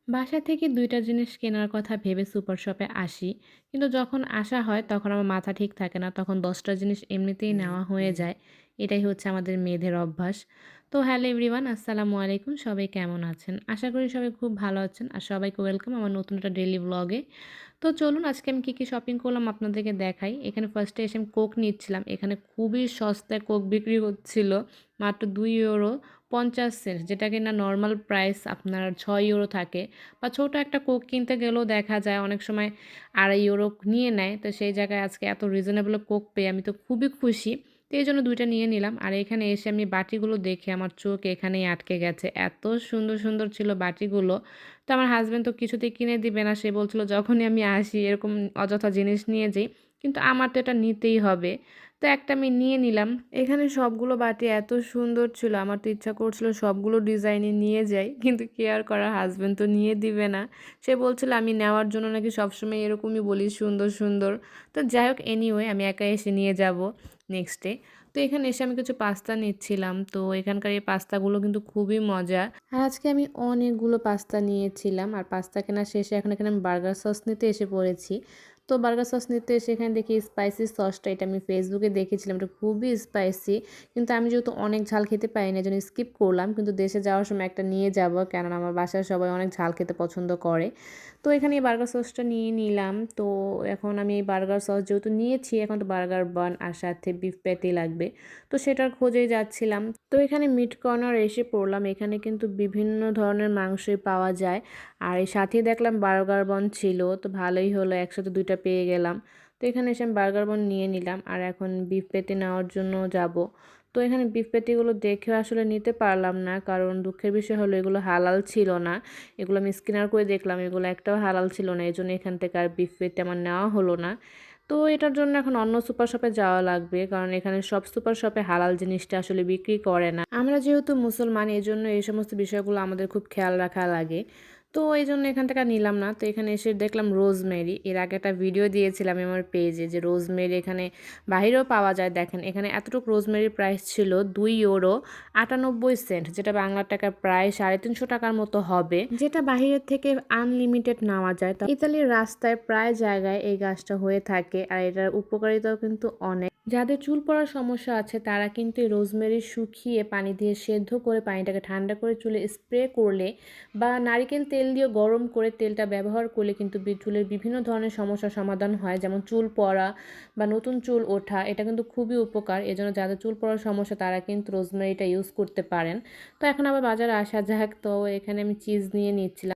বাসা থেকে ২ টা জিনিস কেনার কথা ভেবে সুপার শপে আসি। কিন্তু যখন আসা হয় তখন আমার মাথা ঠিক থাকে না। তখন ১০ টা জিনিস এমনিতেই নেওয়া হয়ে যায়। এটাই হচ্ছে আমাদের মেয়েদের অভ্যাস। তো হ্যালো এভরিওয়ান, আসসালামু আলাইকুম। সবাই কেমন আছেন? আশা করি সবাই খুব ভালো আছেন। আর সবাইকে ওয়েলকাম আমার নতুন একটা ডেইলি ভ্লগে। তো চলুন আজকে আমি কি শপিং করলাম আপনাদেরকে দেখাই। এখানে ফার্স্টে এসে আমি কোক নিচ্ছিলাম। এখানে খুবই সস্তায় কোক বিক্রি হচ্ছিল। মাত্র €২ 50 যেটা কিনা নরমাল প্রাইস আপনার €৬ থাকে। বা ছোট একটা কোক কিনতে গেলেও দেখা যায় অনেক সময় €২.৫ নিয়ে নেয়। তো সেই জায়গায় আজকে এত রিজনেবল কোক পেয়ে আমি তো খুবই খুশি। তো এজন্য ২ টা নিয়ে নিলাম। আর এখানে এসে আমি বাটিগুলো দেখে আমার চোখ এখানেই আটকে গেছে। এত সুন্দর, সুন্দর ছিল বাটিগুলো। তো আমার হাসব্যান্ড তো কিছুতেই কিনে দিবে না। সে বলছিল যখনই আমি আসি এরকম অযথা জিনিস নিয়ে যাই। কিন্তু আমার তো এটা নিতেই হবে। তো একটা আমি নিয়ে নিলাম। এখানে সবগুলো বাটি এত সুন্দর ছিল। আমার তো ইচ্ছা করছিল সবগুলো ডিজাইনই নিয়ে যাই। কিন্তু কি আর করা, হাসব্যান্ড তো নিয়ে দিবে না। সে বলছিল আমি নেওয়ার জন্য নাকি সবসময় এরকমই বলি সুন্দর, সুন্দর। তো যাই হোক এনিওয়ে আমি একা এসে নিয়ে যাব নেক্সট ডে। তো এখানে এসে আমি কিছু পাস্তা নিচ্ছিলাম। তো এখানকার এই পাস্তাগুলো কিন্তু খুবই মজা। আর আজকে আমি অনেকগুলো পাস্তা নিয়েছিলাম। আর পাস্তা কেনা শেষে এখন এখানে আমি বার্গার সস নিতে এসে পড়েছি। তো বার্গার সস নিতে এসে এখানে দেখি স্পাইসি সসটা, এটা আমি ফেসবুকে দেখেছিলাম। এটা খুবই স্পাইসি। কিন্তু আমি যেহেতু অনেক ঝাল খেতে পারি না এজন্য স্কিপ করলাম। কিন্তু দেশে যাওয়ার সময় একটা নিয়ে যাব। কেননা আমার বাসায় সবাই অনেক ঝাল খেতে পছন্দ করে। তো এখানে এই বার্গার সসটা নিয়ে নিলাম। তো এখন আমি এই বার্গার সস যেহেতু নিয়েছি এখন তো বার্গার বান আর সাথে বিফ প্যাটি লাগবে। তো সেটার খোঁজেই যাচ্ছিলাম। তো এখানে মিট কর্নার এসে পড়লাম। এখানে কিন্তু বিভিন্ন ধরনের মাংসই পাওয়া যায়। আর এই সাথেই দেখলাম বার্গার বন ছিল। তো ভালোই হলো, একসাথে ২ টা পেয়ে গেলাম। তো এখানে এসে আমি বার্গার বন নিয়ে নিলাম। আর এখন বিফ প্যাটি নেওয়ার জন্য যাব। তো এখানে বিফ প্যাটিগুলো দেখেও আসলে নিতে পারলাম না। কারণ দুঃখের বিষয় হলো এগুলো হালাল ছিল না। এগুলো আমি স্ক্যানার করে দেখলাম এগুলো একটাও হালাল ছিল না। এজন্য এখান থেকে আর বিফ প্যাটি আমার নেওয়া হলো না। তো এটার জন্য এখন অন্য সুপার শপে যাওয়া লাগবে। কারণ এখানে সব সুপার শপে হালাল জিনিসটা আসলে বিক্রি করে না। আমরা যেহেতু মুসলমান এজন্য এই সমস্ত বিষয়গুলো আমাদের খুব খেয়াল রাখা লাগে। তো এইজন্য এখান থেকে আর নিলাম না। তো এখানে এসে দেখলাম রোজমেরি। এর আগে একটা ভিডিও দিয়েছিলাম আমার পেজে যে রোজমেরি এখানে বাহিরেও পাওয়া যায়। দেখেন এখানে এতটুকু রোজমেরির প্রাইস ছিল €2.98, যেটা বাংলার টাকায় প্রায় ৳৩৫০ মতো হবে। যেটা বাহিরের থেকে আনলিমিটেড নেওয়া যায়। তো ইতালির রাস্তায় প্রায় জায়গায় এই গাছটা হয়ে থাকে। আর এটার উপকারিতাও কিন্তু অনেক। যাদের চুল পড়ার সমস্যা আছে তারা কিন্তু এই রোজমেরি শুকিয়ে পানি দিয়ে সেদ্ধ করে পানিটাকে ঠান্ডা করে চুলে স্প্রে করলে বা নারিকেল তেল দিয়ে গরম করে তেলটা ব্যবহার করলে কিন্তু চুলের বিভিন্ন ধরনের সমস্যার সমাধান হয়। যেমন চুল পড়া বা নতুন চুল ওঠা, এটা কিন্তু খুবই উপকার। এজন্য যাদের চুল পড়ার সমস্যা তারা কিন্তু রোজমেরিটা ইউজ করতে পারেন। তো এখন আবার বাজারে আসা যাক। তো এখানে আমি চিজ নিয়ে নিচ্ছিলাম।